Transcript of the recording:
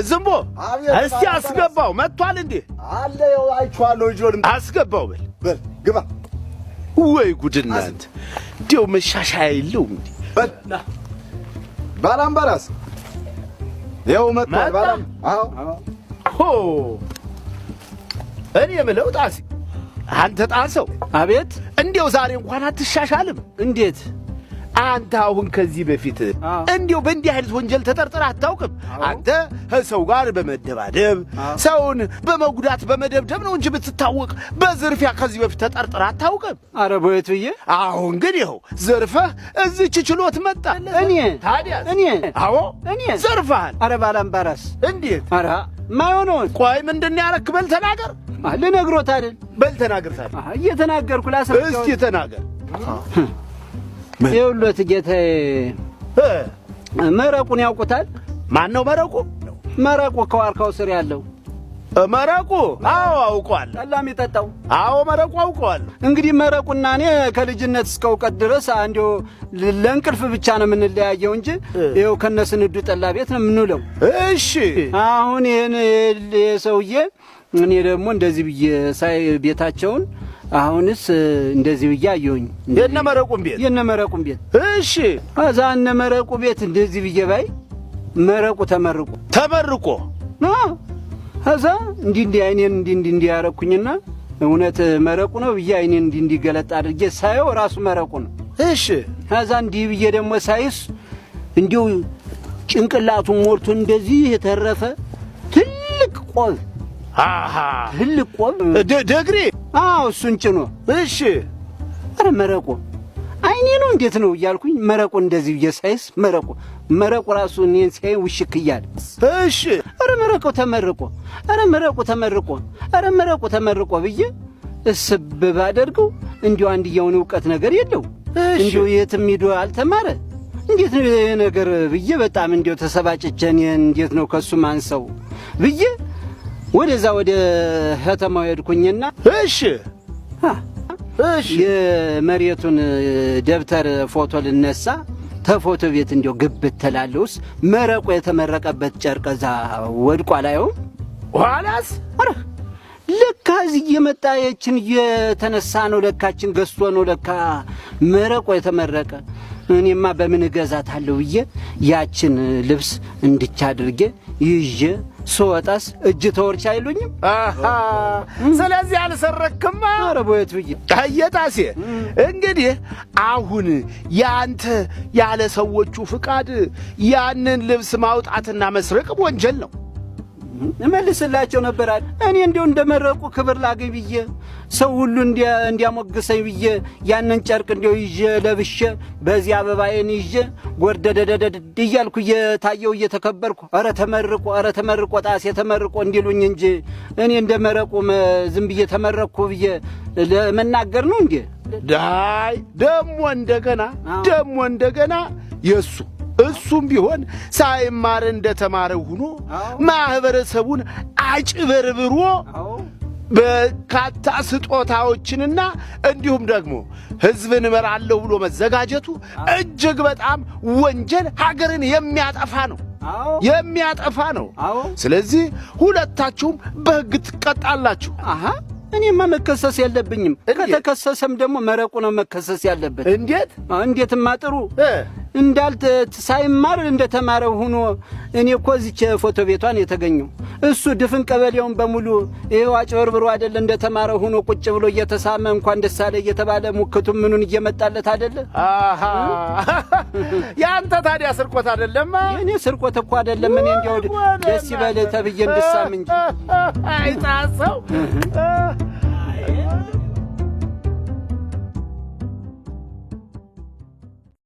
ዝምቦ እስቲ አስገባው መጥቷል እንዴ አለ ያው አይቼዋለሁ ልጆን አስገባው በል ግባ ወይ ጉድናንት ዲው መሻሻያ የለውም እንዴ ባላምባራስ ያው መጥቷል ባላም አዎ ሆ እኔ የምለው ጣሲ አንተ ጣሰው አቤት እንዴው ዛሬ እንኳን አትሻሻልም እንዴት አንተ አሁን ከዚህ በፊት እንዴው በእንዲህ አይነት ወንጀል ተጠርጥረህ አታውቅም አንተ ሰው ጋር በመደባደብ ሰውን በመጉዳት በመደብደብ ነው እንጂ ብትታወቅ በዝርፊያ ከዚህ በፊት ተጠርጥረህ አታውቅም አረ ቦየትዬ አሁን ግን ይኸው ዘርፈህ እዚች ችሎት መጣ እኔ ታዲያ እኔ አዎ እኔ ዘርፈሃል አረ ባላምባራስ እንዴት አረ ማይሆነው ቆይ ምንድነው ያረክ በል ተናገር ልነግሮት አይደል በል ተናገር ታዲያ እየተናገርኩ ላስረዳው እስኪ ተናገር ይኸውልህ ጌታዬ መረቁን ያውቁታል ማን ነው መረቁ መረቁ ከዋርካው ስር ያለው መረቁ አዎ አውቀዋለሁ ጠላም ይጠጣው አዎ መረቁ አውቀዋለሁ እንግዲህ መረቁና እኔ ከልጅነት እስከ እውቀት ድረስ አንዴው ለእንቅልፍ ብቻ ነው የምንለያየው እንጂ ይኸው ከነስንዱ ጠላ ቤት ነው የምንውለው እሺ አሁን ይሄን የሰውዬ እኔ ደግሞ እንደዚህ ብዬ ሳይ ቤታቸውን አሁንስ እንደዚህ ብዬ አየሁኝ የነ መረቁም ቤት እሺ አዛ እነ መረቁ ቤት እንደዚህ ብዬ ባይ መረቁ ተመርቆ አዛ እንዲህ አይኔን እንዲህ ያረኩኝና እውነት መረቁ ነው ብዬ አይኔን እንዲህ ገለጥ አድርጌ ሳየው ራሱ መረቁ ነው እሺ አዛ እንዲህ ብዬ ደግሞ ሳይስ እንዲሁ ጭንቅላቱን ሞልቶ እንደዚህ የተረፈ ትልቅ ቆብ ትልቅ ቆብ ደግሬ እሱን ጭኖ እሺ አረ መረቁ አይኔ ነው እንዴት ነው እያልኩኝ መረቁ እንደዚህ ብየሳይስ መረቁ ራሱ እኔን ሲያይ ውሽክ እያለ እሺ አረ መረቁ ተመርቆ ብዬ እስብ ባደርገው እንዲሁ አንድያውን ዕውቀት ነገር የለው እንዲሁ የትም ሄዶ አልተማረ እንዴት ነው ነገር ብዬ በጣም እንዲሁ ተሰባጭቼ እንዴት ነው ከሱ ማንሰው ብዬ ወደዛ ወደ ከተማው ሄድኩኝና እሺ የመሬቱን ደብተር ፎቶ ልነሳ ተፎቶ ቤት እንዲው ግብት ተላለውስ መረቁ የተመረቀበት ጨርቀዛ ወድቋ ላይው ኋላስ አረ ለካ እዚህ የመጣ የችን የተነሳ ነው ለካችን ገዝቶ ነው ለካ መረቁ የተመረቀ እኔማ በምን ገዛታለሁ ብዬ ያችን ልብስ እንድቻ አድርጌ ይዤ ሶጣስ እጅ ተወርቻ አይሉኝም ስለዚህ አልሰረክማ አረቦየት ብዬ ታየጣሴ እንግዲህ አሁን ያንተ ያለ ሰዎቹ ፍቃድ ያንን ልብስ ማውጣትና መስረቅ ወንጀል ነው እመልስላቸው ነበር እኔ እንደው እንደመረቁ ክብር ላገኝ ብዬ ሰው ሁሉ እንዲያሞግሰኝ ብዬ ያንን ጨርቅ እንደው ይዤ ለብሼ በዚህ አበባዬን ይዤ ጎርደደደደ እያልኩ እየታየው እየተከበርኩ አረ ተመርቆ ጣሴ ተመርቆ እንዲሉኝ እንጂ እኔ እንደመረቁ ዝም ብዬ ተመረቅኩ ብዬ ለመናገር ነው እንዴ ዳይ ደሞ እንደገና እሱም ቢሆን ሳይማር እንደተማረ ሆኖ ማህበረሰቡን አጭበርብሮ በካታ ስጦታዎችንና እንዲሁም ደግሞ ህዝብን እመራለሁ ብሎ መዘጋጀቱ እጅግ በጣም ወንጀል ሀገርን የሚያጠፋ ነው ስለዚህ ሁለታችሁም በሕግ ትቀጣላችሁ እኔማ መከሰስ የለብኝም ከተከሰሰም ደግሞ መረቁ ነው መከሰስ ያለበት እንዴትማ ጥሩ እንዳልተ ሳይማር እንደተማረው ሆኖ እኔ እኮ እዚች ፎቶ ቤቷን የተገኘው እሱ ድፍን ቀበሌውን በሙሉ ይሄው አጭበርብሮ አይደለ እንደተማረው ሆኖ ቁጭ ብሎ እየተሳመ እንኳን ደስ አለ እየተባለ ሙክቱም ምኑን እየመጣለት አይደለ ያንተ ታዲያ ስርቆት አይደለም እኔ ስርቆት እኮ አይደለም እኔ እንዲያው ደስ ይበል ተብዬ እንድሳም እንጂ አይጣሰው